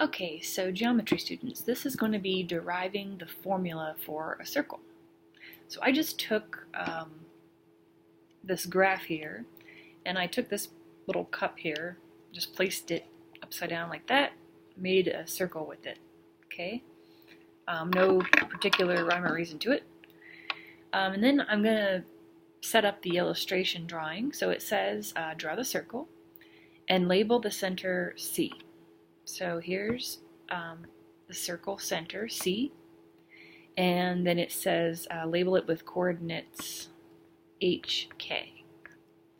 Okay, so geometry students, this is going to be deriving the formula for a circle. So I just took this graph here, and I took this little cup here, just placed it upside down like that, made a circle with it, okay? No particular rhyme or reason to it. And then I'm going to set up the illustration drawing. So it says, draw the circle and label the center C. So here's the circle center, C, and then it says label it with coordinates HK.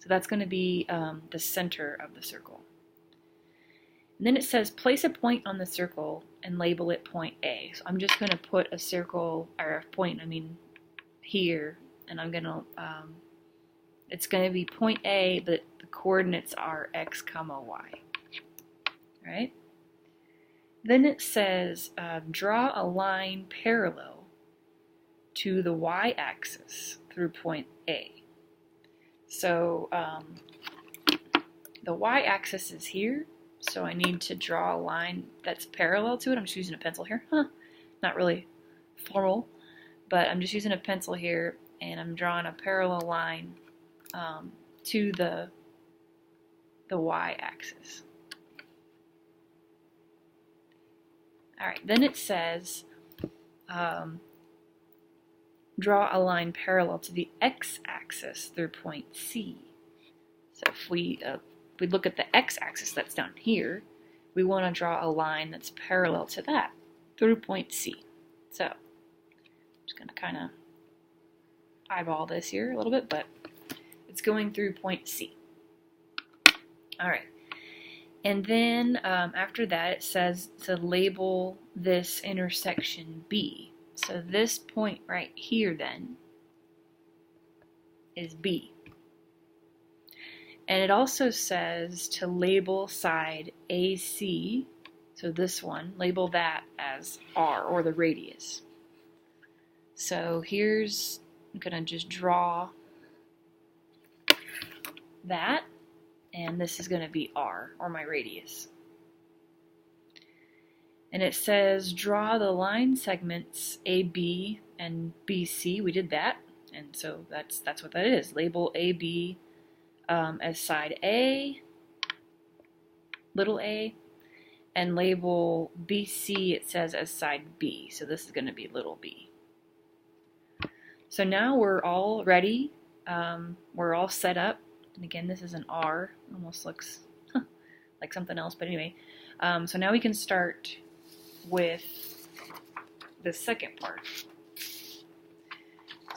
So that's going to be the center of the circle. And then it says place a point on the circle and label it point A. So I'm just going to put a circle, or a point, here, and I'm going to, it's going to be point A, but the coordinates are X, comma, Y. All right? Then it says, draw a line parallel to the y-axis through point A. So the y-axis is here, so I need to draw a line that's parallel to it. I'm just using a pencil here. Not really formal, but I'm just using a pencil here, and I'm drawing a parallel line to the y-axis. Alright, then it says, draw a line parallel to the x-axis through point C. So if we look at the x-axis that's down here, we want to draw a line that's parallel to that through point C. So I'm just going to kind of eyeball this here a little bit, but it's going through point C. Alright. And then after that it says to label this intersection B. So this point right here then is B. And it also says to label side AC, so this one, label that as R, or the radius. So here's, I'm going to just draw that. And this is going to be R, or my radius. And it says draw the line segments AB and BC. We did that, and so that's what that is. Label AB as side A, little a, and label BC, it says, as side B. So this is going to be little b. So now we're all ready. We're all set up. And again, this is an R. Almost looks like something else, but anyway. So now we can start with the second part.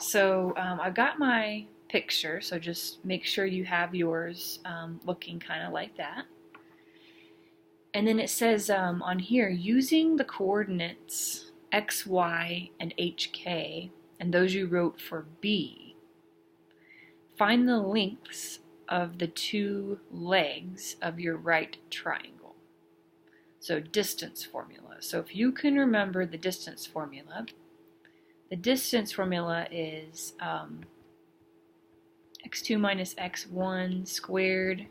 So I've got my picture, so just make sure you have yours looking kind of like that. And then it says on here, using the coordinates X, Y, and HK, and those you wrote for B, find the lengths of the two legs of your right triangle. So distance formula. So if you can remember the distance formula is x2 minus x1 squared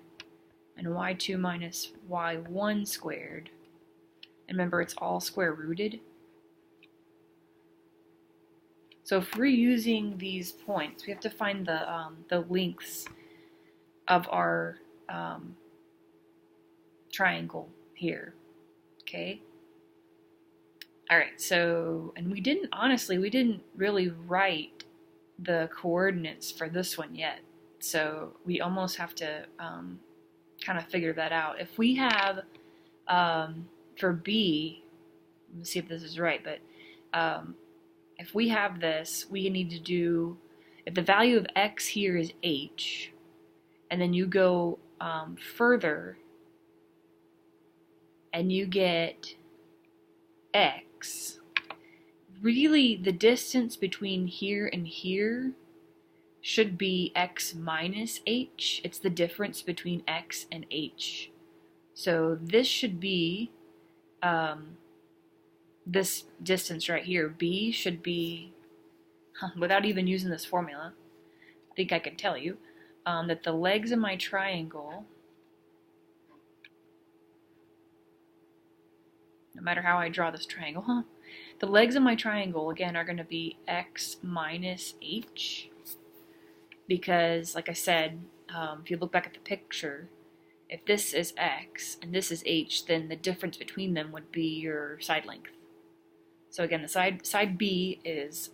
and y2 minus y1 squared. And remember, it's all square rooted. So if we're using these points, we have to find the lengths of our triangle here, okay? All right, so, and we didn't really write the coordinates for this one yet, so we almost have to kind of figure that out. If we have, for B, let me see if this is right, but if we have this, we need to do, if the value of x here is h, and then you go further and you get x, really the distance between here and here should be x minus h. It's the difference between x and h. So this should be, this distance right here, b, should be, without even using this formula, I think I can tell you, that the legs of my triangle no matter how I draw this triangle, huh? The legs of my triangle, again, are going to be x minus h, because, like I said, if you look back at the picture, if this is x and this is h, then the difference between them would be your side length. So again, the side B is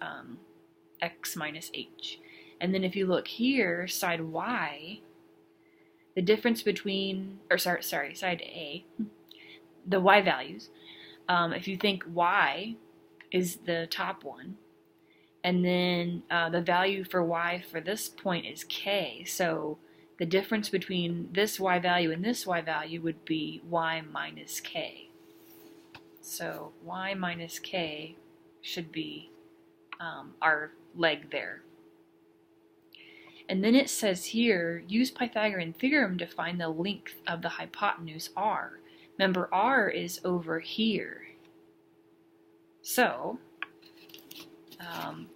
x minus h. And then if you look here, side y, the difference between, or sorry, side A, the y values, if you think y is the top one, and then the value for y for this point is k, so the difference between this y value and this y value would be y minus k. So y minus k should be our leg there. And then it says here, use Pythagorean Theorem to find the length of the hypotenuse r. Remember, r is over here. So,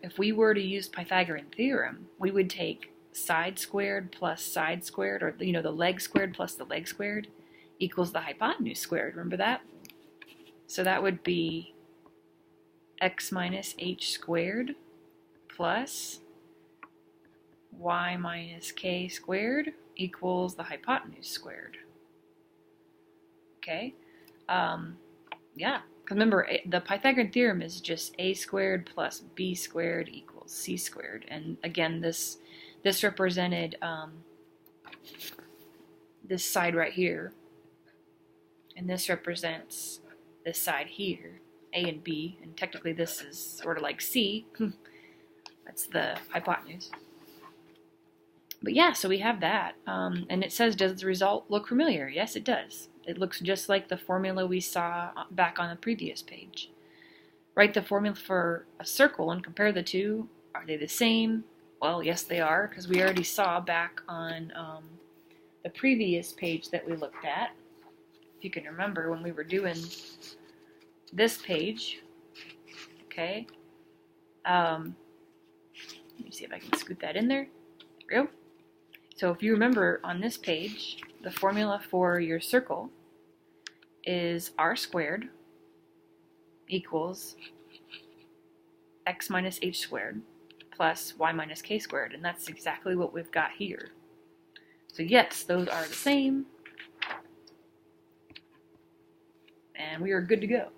if we were to use Pythagorean Theorem, we would take side squared plus side squared, or the leg squared plus the leg squared, equals the hypotenuse squared. Remember that? So that would be x minus h squared plus y minus k squared equals the hypotenuse squared. Okay? Yeah, because remember, the Pythagorean theorem is just a squared plus b squared equals c squared. And again, this represented this side right here, and this represents this side here, a and b, and technically this is sort of like c. That's the hypotenuse. But yeah, so we have that. And it says, does the result look familiar? Yes, it does. It looks just like the formula we saw back on the previous page. Write the formula for a circle and compare the two. Are they the same? Well, yes, they are, because we already saw back on the previous page that we looked at. If you can remember when we were doing this page. Okay. Let me see if I can scoot that in there. There we go. So if you remember on this page, the formula for your circle is r squared equals x minus h squared plus y minus k squared, and that's exactly what we've got here. So yes, those are the same, and we are good to go.